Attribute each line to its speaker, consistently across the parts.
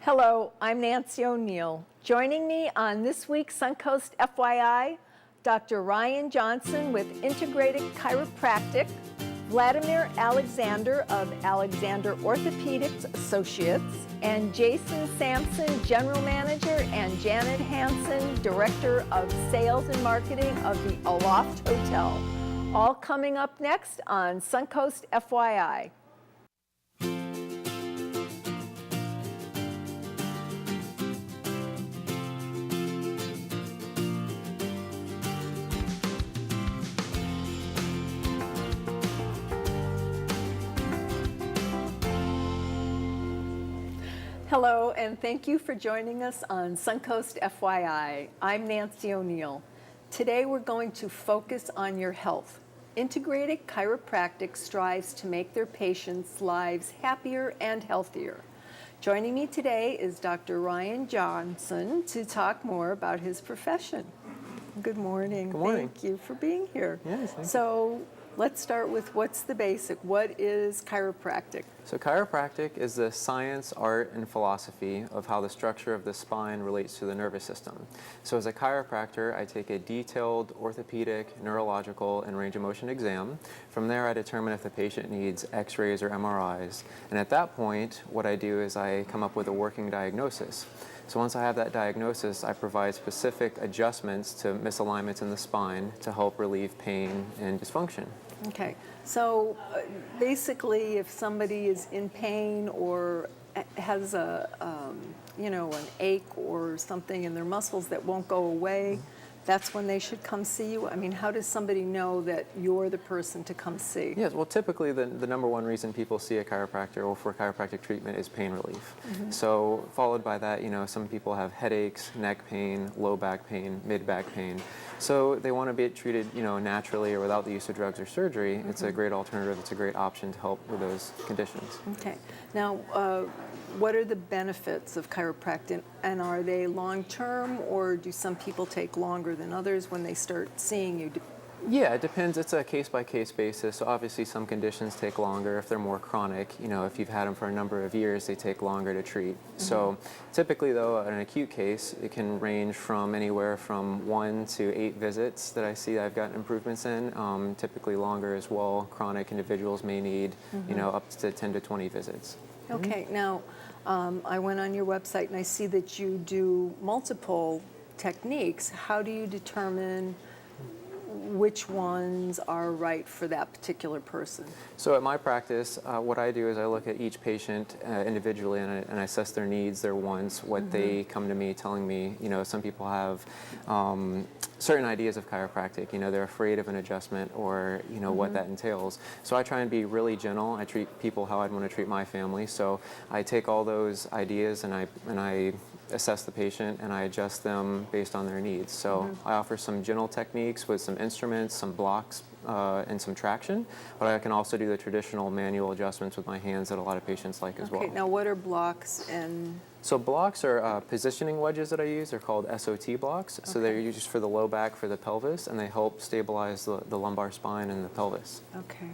Speaker 1: Hello, I'm Nancy O'Neill. Joining me on this week's Suncoast FYI, Dr. Ryan Johnson with Integrated Chiropractic, Vladimir Alexander of Alexander Orthopedics Associates, and Jason Sampson, General Manager, and Janet Hansen, Director of Sales and Marketing of the Aloft Hotel. All coming up next on Suncoast FYI. Hello, and thank you for joining us on Suncoast FYI. I'm Nancy O'Neill. Today we're going to focus on your health. Integrated Chiropractic strives to make their patients' lives happier and healthier. Joining me today is Dr. Ryan Johnson to talk more about his profession. Good morning.
Speaker 2: Good morning.
Speaker 1: Thank you for being here.
Speaker 2: Yes, thank you.
Speaker 1: So let's start with what's the basic. What is chiropractic?
Speaker 2: So chiropractic is the science, art, and philosophy of how the structure of the spine relates to the nervous system. So as a chiropractor, I take a detailed orthopedic, neurological, and range of motion exam. From there, I determine if the patient needs x-rays or MRIs. And at that point, what I do is I come up with a working diagnosis. So once I have that diagnosis, I provide specific adjustments to misalignments in the spine to help relieve pain and dysfunction.
Speaker 1: Okay, so basically if somebody is in pain or has an ache or something in their muscles that won't go away, that's when they should come see you? I mean, how does somebody know that you're the person to come see?
Speaker 2: Yes, well, typically the number one reason people see a chiropractor or for chiropractic treatment is pain relief. So followed by that, some people have headaches, neck pain, low back pain, mid back pain. So they want to be treated, naturally or without the use of drugs or surgery. It's a great alternative. It's a great option to help with those conditions.
Speaker 1: Okay. Now, what are the benefits of chiropractic, and are they long-term, or do some people take longer than others when they start seeing you?
Speaker 2: Yeah, it depends. It's a case-by-case basis. So obviously some conditions take longer if they're more chronic. If you've had them for a number of years, they take longer to treat. So typically, though, in an acute case, it can range from anywhere from 1 to 8 visits that I see I've gotten improvements in. Typically longer as well. Chronic individuals may need, up to 10 to 20 visits.
Speaker 1: Okay. Now, I went on your website and I see that you do multiple techniques. How do you determine which ones are right for that particular person?
Speaker 2: So at my practice, what I do is I look at each patient individually and I assess their needs, their wants, what they come to me telling me. Some people have certain ideas of chiropractic. They're afraid of an adjustment or, what that entails. So I try and be really gentle. I treat people how I'd want to treat my family. So I take all those ideas and I assess the patient and I adjust them based on their needs. So I offer some gentle techniques with some instruments, some blocks, and some traction, but I can also do the traditional manual adjustments with my hands that a lot of patients like as well.
Speaker 1: Okay, now what are blocks and...
Speaker 2: So blocks are positioning wedges that I use. They're called SOT blocks. So they're used for the low back, for the pelvis, and they help stabilize the lumbar spine and the pelvis.
Speaker 1: Okay.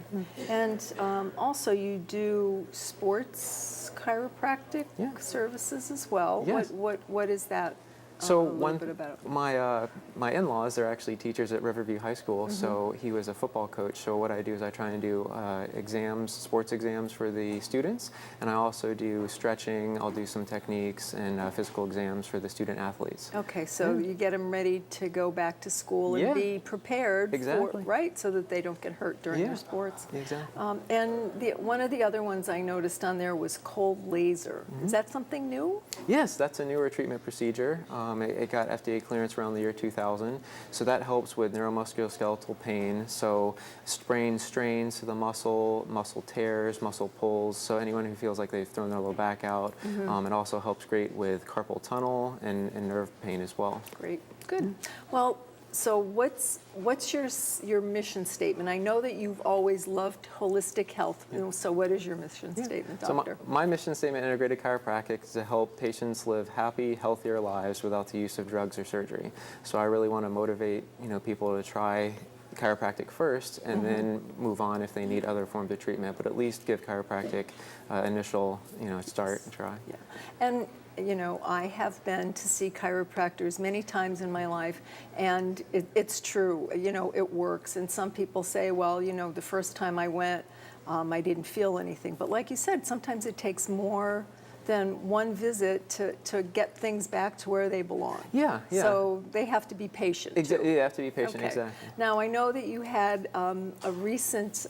Speaker 1: And also you do sports chiropractic services as well.
Speaker 2: Yes.
Speaker 1: What is that?
Speaker 2: So my in-laws, they're actually teachers at Riverview High School, so he was a football coach. So what I do is I try and do sports exams for the students, and I also do stretching. I'll do some techniques and physical exams for the student athletes.
Speaker 1: Okay, so you get them ready to go back to school and be prepared, right, so that they don't get hurt during their sports.
Speaker 2: Exactly.
Speaker 1: And one of the other ones I noticed on there was cold laser. Is that something new?
Speaker 2: Yes, that's a newer treatment procedure. It got FDA clearance around the year 2000, so that helps with neuromusculoskeletal pain, so sprains, strains to the muscle tears, muscle pulls, so anyone who feels like they've thrown their low back out. It also helps great with carpal tunnel and nerve pain as well.
Speaker 1: Great, good. Well, so what's your mission statement? I know that you've always loved holistic health. So what is your mission statement, doctor?
Speaker 2: So my mission statement, Integrated Chiropractic, is to help patients live happy, healthier lives without the use of drugs or surgery. So I really want to motivate people to try chiropractic first and then move on if they need other forms of treatment, but at least give chiropractic initial, start and try.
Speaker 1: Yeah. And I have been to see chiropractors many times in my life, and it's true, it works. And some people say, well, the first time I went, I didn't feel anything. But like you said, sometimes it takes more than one visit to get things back to where they belong.
Speaker 2: Yeah, yeah.
Speaker 1: So they have to be patient.
Speaker 2: Exactly. You have to be patient,
Speaker 1: Okay.
Speaker 2: exactly.
Speaker 1: Now, I know that you had a recent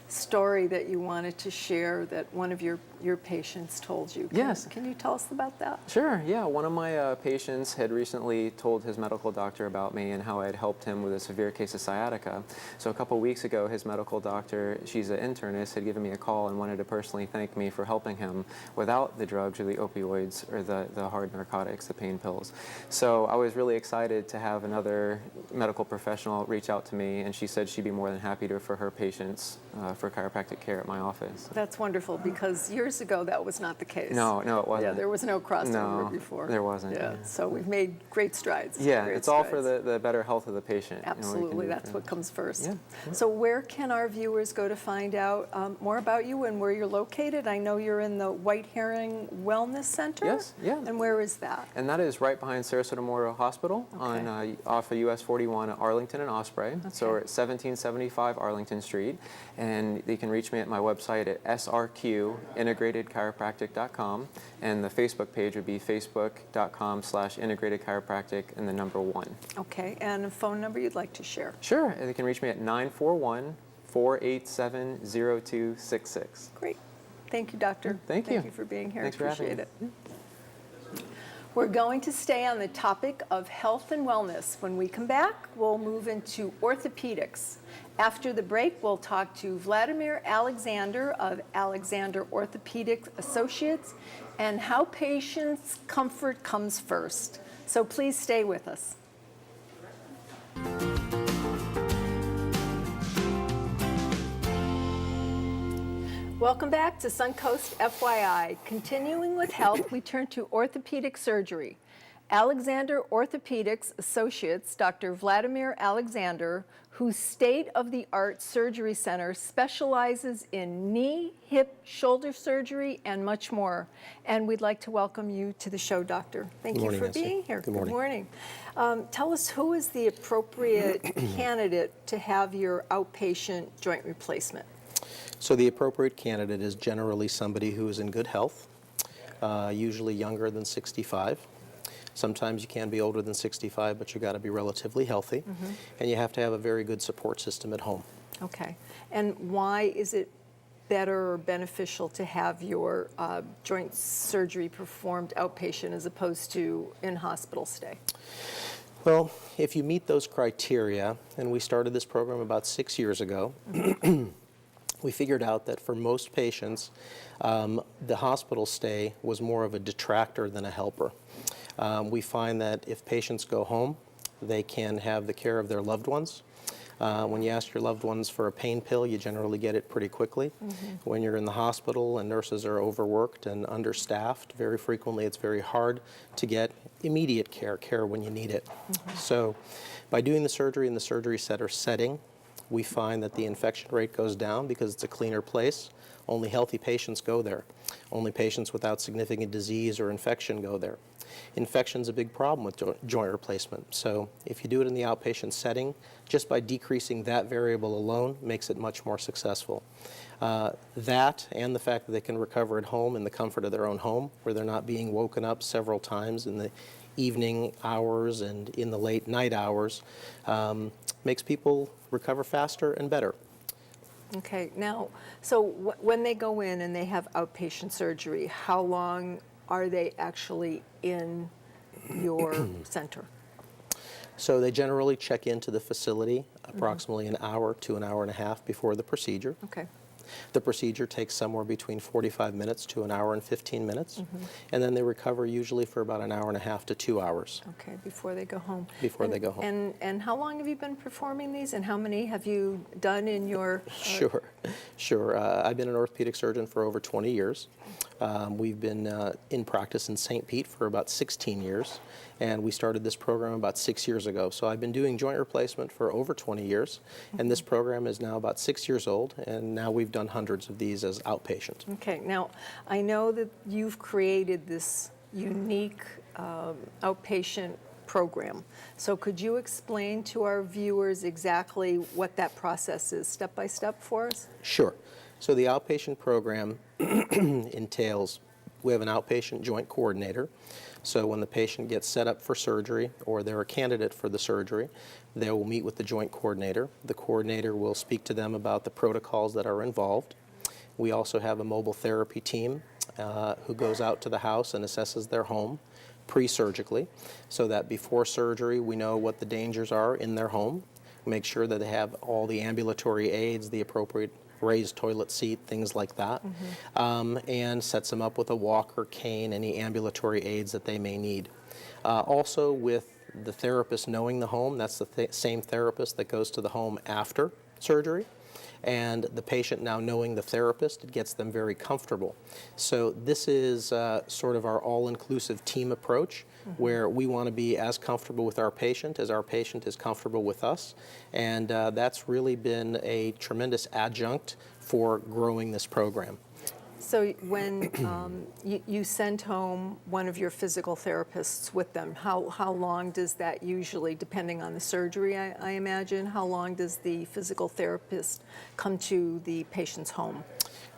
Speaker 1: story that you wanted to share that one of your patients told you.
Speaker 2: Yes.
Speaker 1: Can you tell us about that?
Speaker 2: Sure, yeah. One of my patients had recently told his medical doctor about me and how I had helped him with a severe case of sciatica. So a couple weeks ago, his medical doctor, she's an internist, had given me a call and wanted to personally thank me for helping him without the drugs or the opioids or the hard narcotics, the pain pills. So I was really excited to have another medical professional reach out to me, and she said she'd be more than happy to for her patients for chiropractic care at my office.
Speaker 1: That's wonderful, because years ago that was not the case.
Speaker 2: No, it wasn't.
Speaker 1: Yeah, there was no crossover
Speaker 2: No,
Speaker 1: before.
Speaker 2: there wasn't.
Speaker 1: Yeah, so we've made great strides.
Speaker 2: Yeah,
Speaker 1: Great
Speaker 2: it's all for
Speaker 1: strides.
Speaker 2: the better health of the patient.
Speaker 1: Absolutely, that's what comes first.
Speaker 2: Yeah.
Speaker 1: So where can our viewers go to find out more about you and where you're located? I know you're in the White Herring Wellness Center.
Speaker 2: Yes, yeah.
Speaker 1: And where is that?
Speaker 2: And that is right behind Sarasota Memorial Hospital on off of US 41 at Arlington and Osprey. So we're at 1775 Arlington Street. And you can reach me at my website at srqintegratedchiropractic.com. And the Facebook page would be facebook.com/integratedchiropractic and the number 1.
Speaker 1: Okay, and a phone number you'd like to share?
Speaker 2: Sure, and you can reach me at 941-487-0266.
Speaker 1: Great. Thank you, Doctor.
Speaker 2: Thank you.
Speaker 1: Thank you for being here.
Speaker 2: Thanks for having
Speaker 1: Appreciate
Speaker 2: me.
Speaker 1: it. We're going to stay on the topic of health and wellness. When we come back, we'll move into orthopedics. After the break, we'll talk to Vladimir Alexander of Alexander Orthopedic Associates and how patients' comfort comes first. So please stay with us. Welcome back to Suncoast FYI. Continuing with health, we turn to orthopedic surgery. Alexander Orthopedics Associates, Dr. Vladimir Alexander, whose state-of-the-art surgery center specializes in knee, hip, shoulder surgery, and much more. And we'd like to welcome you to the show, Doctor. Thank you for being here.
Speaker 3: Good morning.
Speaker 1: Tell us, who is the appropriate candidate to have your outpatient joint replacement?
Speaker 3: So the appropriate candidate is generally somebody who is in good health, usually younger than 65. Sometimes you can be older than 65, but you've got to be relatively healthy, and you have to have a very good support system at home.
Speaker 1: Okay. And why is it better or beneficial to have your joint surgery performed outpatient as opposed to in-hospital stay?
Speaker 3: Well, if you meet those criteria, and we started this program about 6 years ago, we figured out that for most patients, the hospital stay was more of a detractor than a helper. We find that if patients go home, they can have the care of their loved ones. When you ask your loved ones for a pain pill, you generally get it pretty quickly. When you're in the hospital and nurses are overworked and understaffed, very frequently it's very hard to get immediate care when you need it. So by doing the surgery in the surgery center setting, we find that the infection rate goes down because it's a cleaner place. Only healthy patients go there. Only patients without significant disease or infection go there. Infection's a big problem with joint replacement. So if you do it in the outpatient setting, just by decreasing that variable alone makes it much more successful. That and the fact that they can recover at home in the comfort of their own home, where they're not being woken up several times in the evening hours and in the late night hours, makes people recover faster and better.
Speaker 1: Okay. Now, so when they go in and they have outpatient surgery, how long are they actually in your center?
Speaker 3: So they generally check into the facility approximately an hour to an hour and a half before the procedure.
Speaker 1: Okay.
Speaker 3: The procedure takes somewhere between 45 minutes to an hour and 15 minutes, and then they recover usually for about an hour and a half to 2 hours.
Speaker 1: Okay, before they go home.
Speaker 3: Before they go home.
Speaker 1: And how long have you been performing these, and how many have you done in your...
Speaker 3: Sure. I've been an orthopedic surgeon for over 20 years. We've been in practice in St. Pete for about 16 years, and we started this program about 6 years ago. So I've been doing joint replacement for over 20 years, and this program is now about 6 years old, and now we've done hundreds of these as outpatient.
Speaker 1: Okay, now I know that you've created this unique outpatient program. So could you explain to our viewers exactly what that process is, step by step for us?
Speaker 3: Sure. So the outpatient program entails, we have an outpatient joint coordinator. So when the patient gets set up for surgery or they're a candidate for the surgery, they will meet with the joint coordinator. The coordinator will speak to them about the protocols that are involved. We also have a mobile therapy team who goes out to the house and assesses their home pre-surgically, so that before surgery we know what the dangers are in their home, make sure that they have all the ambulatory aids, the appropriate raised toilet seat, things like that, and sets them up with a walker, cane, any ambulatory aids that they may need. Also with the therapist knowing the home, that's the same therapist that goes to the home after surgery. And the patient now knowing the therapist, it gets them very comfortable. So this is sort of our all-inclusive team approach, where we want to be as comfortable with our patient as our patient is comfortable with us. And that's really been a tremendous adjunct for growing this program.
Speaker 1: So when you send home one of your physical therapists with them, how long does that usually, depending on the surgery, I imagine, how long does the physical therapist come to the patient's home?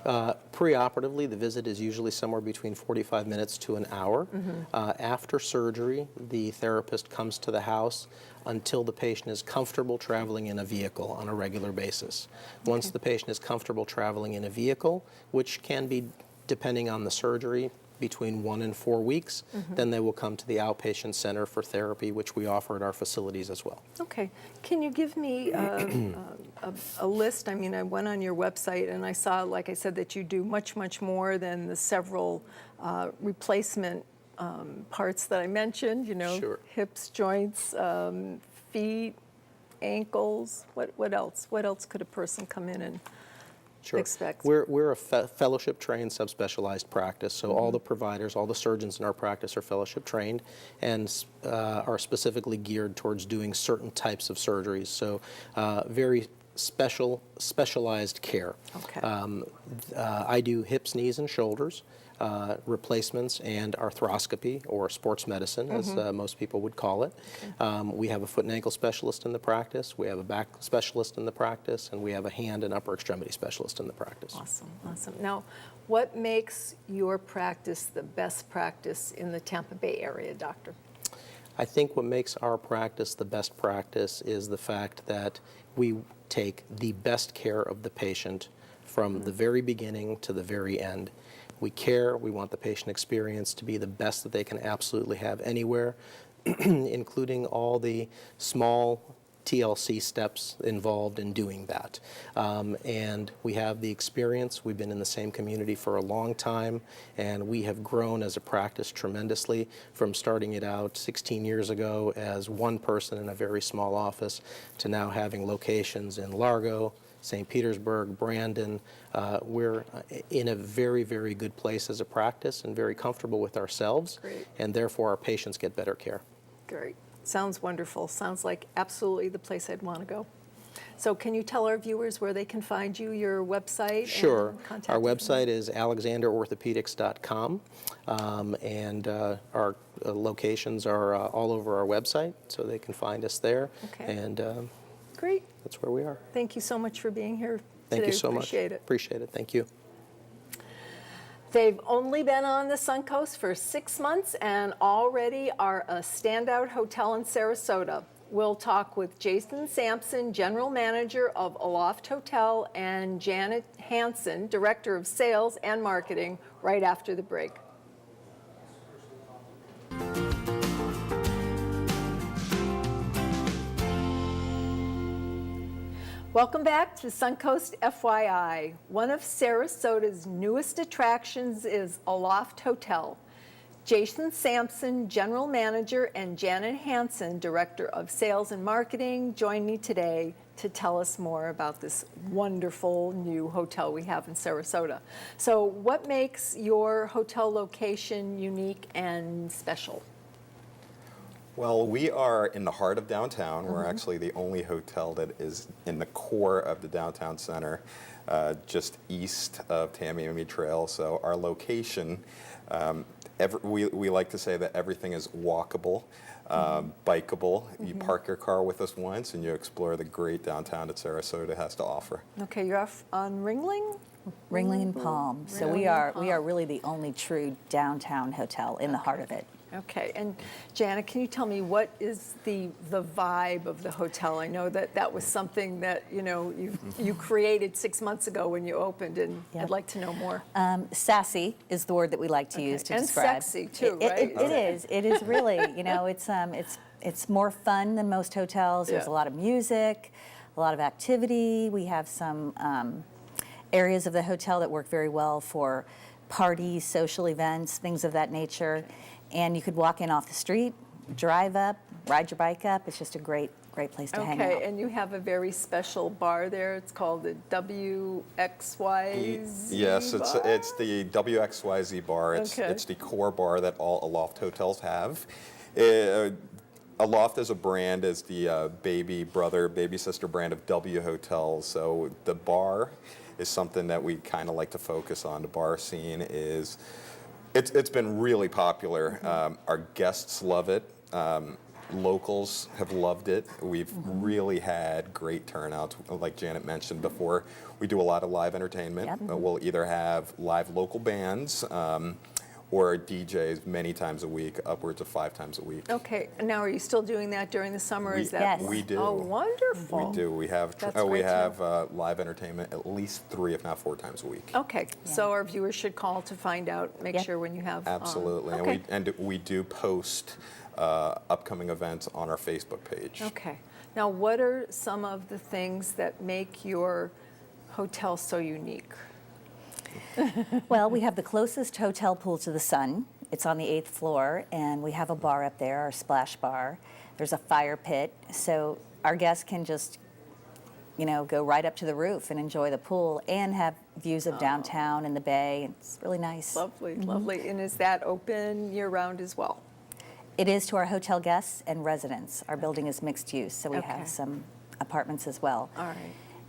Speaker 3: Preoperatively, the visit is usually somewhere between 45 minutes to an hour. After surgery, the therapist comes to the house until the patient is comfortable traveling in a vehicle on a regular basis. Once the patient is comfortable traveling in a vehicle, which can be, depending on the surgery, between 1 and 4 weeks, then they will come to the outpatient center for therapy, which we offer at our facilities as well.
Speaker 1: Okay. Can you give me a list? I mean, I went on your website and I saw, like I said, that you do much, much more than the several replacement parts that I mentioned, you know,
Speaker 3: Sure.
Speaker 1: hips, joints, feet, ankles. What else? What else could a person come in and expect?
Speaker 3: We're a fellowship-trained, subspecialized practice, so all the providers, all the surgeons in our practice are fellowship-trained and are specifically geared towards doing certain types of surgeries, so very specialized care.
Speaker 1: Okay.
Speaker 3: I do hips, knees, and shoulders. Replacements and arthroscopy, or sports medicine, as most people would call it. We have a foot and ankle specialist in the practice, we have a back specialist in the practice, and we have a hand and upper extremity specialist in the practice.
Speaker 1: Awesome, awesome. Now, what makes your practice the best practice in the Tampa Bay area, doctor?
Speaker 3: I think what makes our practice the best practice is the fact that we take the best care of the patient from the very beginning to the very end. We care, we want the patient experience to be the best that they can absolutely have anywhere, including all the small TLC steps involved in doing that. And we have the experience, we've been in the same community for a long time, and we have grown as a practice tremendously from starting it out 16 years ago as one person in a very small office to now having locations in Largo, St. Petersburg, Brandon. We're in a very, very good place as a practice and very comfortable with ourselves.
Speaker 1: Great.
Speaker 3: And therefore our patients get better care.
Speaker 1: Great. Sounds wonderful. Sounds like absolutely the place I'd want to go. So can you tell our viewers where they can find you, your website?
Speaker 3: Sure.
Speaker 1: And contact
Speaker 3: Our
Speaker 1: information?
Speaker 3: website is alexanderorthopedics.com, and our locations are all over our website, so they can find us there.
Speaker 1: Okay.
Speaker 3: And
Speaker 1: Great.
Speaker 3: that's where we are.
Speaker 1: Thank you so much for being here
Speaker 3: Thank
Speaker 1: today.
Speaker 3: you so much.
Speaker 1: Appreciate it.
Speaker 3: Appreciate it. Thank you.
Speaker 1: They've only been on the Suncoast for 6 months and already are a standout hotel in Sarasota. We'll talk with Jason Sampson, General Manager of Aloft Hotel, and Janet Hansen, Director of Sales and Marketing, right after the break. Welcome back to Suncoast FYI. One of Sarasota's newest attractions is Aloft Hotel. Jason Sampson, General Manager, and Janet Hansen, Director of Sales and Marketing, join me today to tell us more about this wonderful new hotel we have in Sarasota. So what makes your hotel location unique and special?
Speaker 4: Well, we are in the heart of downtown. We're actually the only hotel that is in the core of the downtown center, just east of Tamiami Trail. So our location, we like to say that everything is walkable, bikeable. You park your car with us once and you explore the great downtown that Sarasota has to offer.
Speaker 1: Okay, you're off on Ringling?
Speaker 5: Ringling and Palm. So we are really the only true downtown hotel in the heart of it.
Speaker 1: Okay, and Janet, can you tell me what is the vibe of the hotel? I know that was something that you created 6 months ago when you opened, and
Speaker 5: Yep.
Speaker 1: I'd like to know more.
Speaker 5: Sassy is the word that we like to use to
Speaker 1: and
Speaker 5: describe.
Speaker 1: Sexy too,
Speaker 5: It-
Speaker 1: right?
Speaker 5: It is. It is really. It's more fun than most hotels. There's
Speaker 1: Yeah.
Speaker 5: a lot of music, a lot of activity. We have some areas of the hotel that work very well for parties, social events, things of that nature. And you could walk in off the street, drive up, ride your bike up. It's just a great place to hang out.
Speaker 1: Okay, and you have a very special bar there. It's called the WXYZ
Speaker 4: Yes,
Speaker 1: bar?
Speaker 4: it's the WXYZ bar. It's
Speaker 1: Okay.
Speaker 4: the core bar that all Aloft hotels have. Aloft as a brand is the baby brother, baby sister brand of W Hotels. So the bar is something that we kind of like to focus on. The bar scene is, it's been really popular. Our guests love it. Locals have loved it. We've really had great turnouts. Like Janet mentioned before, we do a lot of live entertainment.
Speaker 5: Yep.
Speaker 4: We'll either have live local bands or DJs many times a week, upwards of 5 times a week.
Speaker 1: Okay, now are you still doing that during the summer? Is that
Speaker 5: Yes.
Speaker 4: We do.
Speaker 1: Oh, wonderful.
Speaker 4: We do. We have
Speaker 1: That's
Speaker 4: we
Speaker 1: great to
Speaker 4: have live entertainment at least 3, if not 4 times a week.
Speaker 1: Okay, so our viewers should call to find out, make
Speaker 5: Yep.
Speaker 1: sure when you have.
Speaker 4: Absolutely,
Speaker 1: Okay.
Speaker 4: and we do post upcoming events on our Facebook page.
Speaker 1: Okay. Now, what are some of the things that make your hotel so unique?
Speaker 5: Well, we have the closest hotel pool to the sun. It's on the 8th floor, and we have a bar up there, our splash bar. There's a fire pit, so our guests can just, go right up to the roof and enjoy the pool and have views of downtown and the bay. It's really nice.
Speaker 1: Lovely, lovely. And is that open year-round as well?
Speaker 5: It is to our hotel guests and residents. Our building is mixed use, so we
Speaker 1: Okay.
Speaker 5: have some apartments as well.
Speaker 1: All right.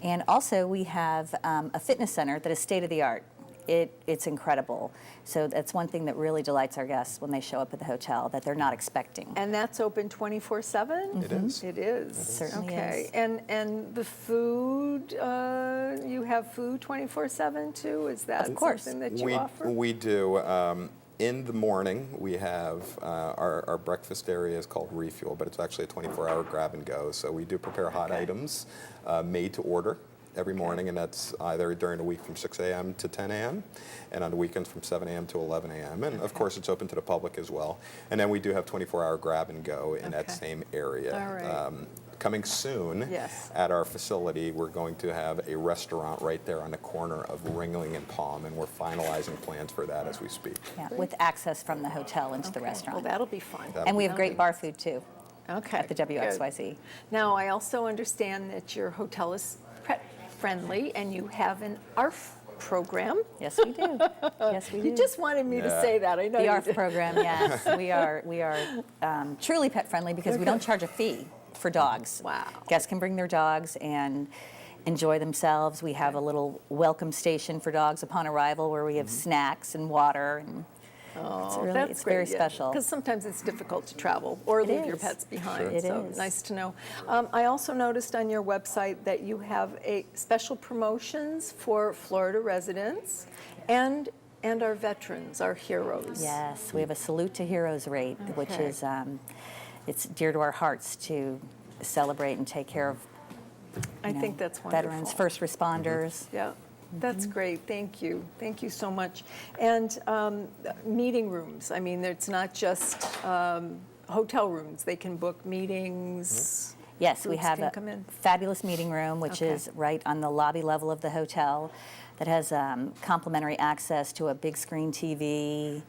Speaker 5: And also we have a fitness center that is state-of-the-art. It's incredible. So that's one thing that really delights our guests when they show up at the hotel that they're not expecting.
Speaker 1: And that's open 24/7?
Speaker 4: It is.
Speaker 1: It is.
Speaker 5: certainly
Speaker 1: Okay.
Speaker 5: is.
Speaker 1: And the food, you have food 24/7 too? Is that
Speaker 5: Of course.
Speaker 1: something that you offer?
Speaker 4: We do. In the morning, we have our breakfast area is called Refuel, but it's actually a 24-hour grab and go. So we do prepare hot
Speaker 1: Okay.
Speaker 4: items made to order every morning, and that's either during the week from 6 a.m. to 10 a.m. and on the weekends from 7 a.m. to 11 a.m. And of course, it's open to the public as well. And then we do have 24-hour grab and go in that
Speaker 1: Okay.
Speaker 4: same area.
Speaker 1: All right.
Speaker 4: Coming soon
Speaker 1: Yes.
Speaker 4: at our facility, we're going to have a restaurant right there on the corner of Ringling and Palm, and we're finalizing plans for that as we speak.
Speaker 5: Yeah, with access from the hotel into the
Speaker 1: Okay. Well,
Speaker 5: restaurant.
Speaker 1: that'll be fun.
Speaker 5: And we have
Speaker 1: That'll
Speaker 5: great
Speaker 1: be-
Speaker 5: bar food too
Speaker 1: Okay.
Speaker 5: at the
Speaker 1: good.
Speaker 5: WXYZ.
Speaker 1: Now, I also understand that your hotel is pet friendly and you have an ARF program.
Speaker 5: Yes, we do. Yes, we do.
Speaker 1: You just wanted me to
Speaker 4: Yeah.
Speaker 1: say that. I know
Speaker 5: The
Speaker 1: you
Speaker 5: ARF
Speaker 1: did.
Speaker 5: program, yes. We are truly pet friendly because we don't charge a fee for dogs.
Speaker 1: Wow.
Speaker 5: Guests can bring their dogs and enjoy themselves. We have a little welcome station for dogs upon arrival where we have snacks and water, and it's very special.
Speaker 1: Because sometimes it's difficult to travel or
Speaker 5: It
Speaker 1: leave your
Speaker 5: is.
Speaker 1: pets behind.
Speaker 5: It
Speaker 1: So
Speaker 5: is.
Speaker 1: nice to know. I also noticed on your website that you have a special promotions for Florida residents and our veterans, our heroes.
Speaker 5: Yes, we have a Salute to Heroes rate, which
Speaker 1: Okay.
Speaker 5: is it's dear to our hearts to celebrate and take care of
Speaker 1: I
Speaker 5: you know,
Speaker 1: think that's wonderful.
Speaker 5: veterans, first responders.
Speaker 1: Yeah, that's great. Thank you. Thank you so much. And meeting rooms. I mean, it's not just hotel rooms. They can book meetings.
Speaker 5: Yes, we
Speaker 1: Groups
Speaker 5: have
Speaker 1: can
Speaker 5: a
Speaker 1: come in.
Speaker 5: fabulous meeting room, which
Speaker 1: Okay.
Speaker 5: is right on the lobby level of the hotel, that has complimentary access to a big screen TV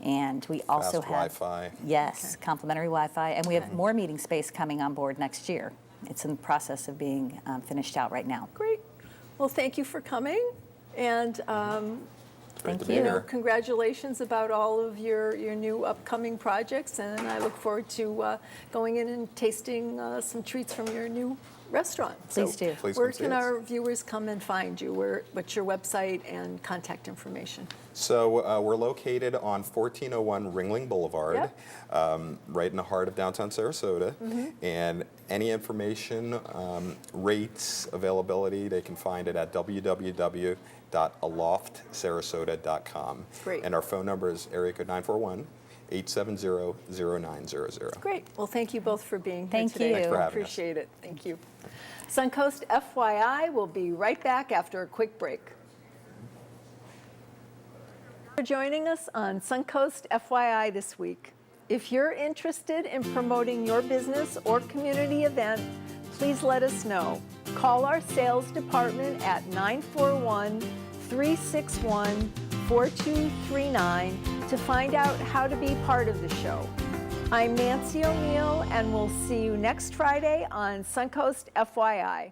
Speaker 5: And we also
Speaker 4: Fast
Speaker 5: have
Speaker 4: Wi-Fi.
Speaker 5: Yes, complimentary Wi-Fi, and we have more meeting space coming on board next year. It's in the process of being finished out right now.
Speaker 1: Great. Well, thank you for coming, and
Speaker 4: Great to
Speaker 5: Thank
Speaker 4: be
Speaker 5: you.
Speaker 4: here.
Speaker 1: congratulations about all of your new upcoming projects, and I look forward to going in and tasting some treats from your new restaurant.
Speaker 5: Please do.
Speaker 4: Please
Speaker 1: Where
Speaker 4: come see
Speaker 1: can
Speaker 4: us.
Speaker 1: our viewers come and find you? What's your website and contact information?
Speaker 4: So we're located on 1401 Ringling Boulevard, right in the heart of downtown Sarasota. And any information, rates, availability, they can find it at www.aloftsarasota.com.
Speaker 1: Great.
Speaker 4: And our phone number is area code 941-870-0900.
Speaker 1: Great. Well, thank you both for being here
Speaker 5: Thank
Speaker 1: today.
Speaker 5: you. Thanks
Speaker 4: for having us.
Speaker 1: Appreciate it. Thank you. Suncoast FYI will be right back after a quick break. For joining us on Suncoast FYI this week. If you're interested in promoting your business or community event, please let us know. Call our sales department at 941-361-4239 to find out how to be part of the show. I'm Nancy O'Neill, and we'll see you next Friday on Suncoast FYI.